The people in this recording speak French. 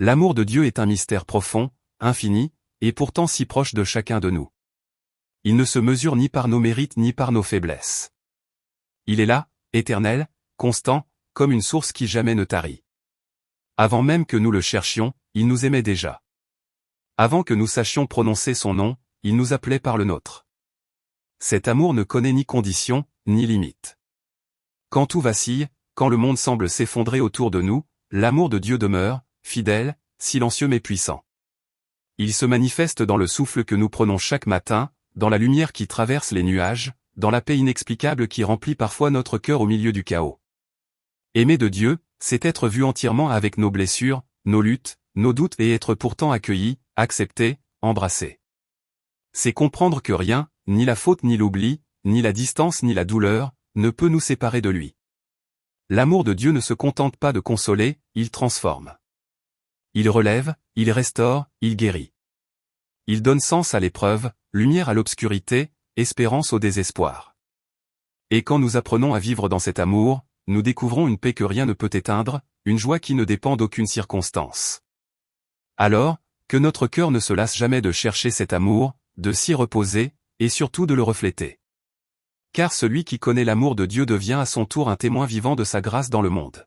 L'amour de Dieu est un mystère profond, infini, et pourtant si proche de chacun de nous. Il ne se mesure ni par nos mérites ni par nos faiblesses. Il est là, éternel, constant, comme une source qui jamais ne tarit. Avant même que nous le cherchions, il nous aimait déjà. Avant que nous sachions prononcer son nom, il nous appelait par le nôtre. Cet amour ne connaît ni condition, ni limite. Quand tout vacille, quand le monde semble s'effondrer autour de nous, l'amour de Dieu demeure, fidèle, silencieux mais puissant. Il se manifeste dans le souffle que nous prenons chaque matin, dans la lumière qui traverse les nuages, dans la paix inexplicable qui remplit parfois notre cœur au milieu du chaos. Aimer de Dieu, c'est être vu entièrement avec nos blessures, nos luttes, nos doutes et être pourtant accueilli, accepté, embrassé. C'est comprendre que rien, ni la faute ni l'oubli, ni la distance ni la douleur, ne peut nous séparer de lui. L'amour de Dieu ne se contente pas de consoler, il transforme. Il relève, il restaure, il guérit. Il donne sens à l'épreuve, lumière à l'obscurité, espérance au désespoir. Et quand nous apprenons à vivre dans cet amour, nous découvrons une paix que rien ne peut éteindre, une joie qui ne dépend d'aucune circonstance. Alors, que notre cœur ne se lasse jamais de chercher cet amour, de s'y reposer, et surtout de le refléter. Car celui qui connaît l'amour de Dieu devient à son tour un témoin vivant de sa grâce dans le monde.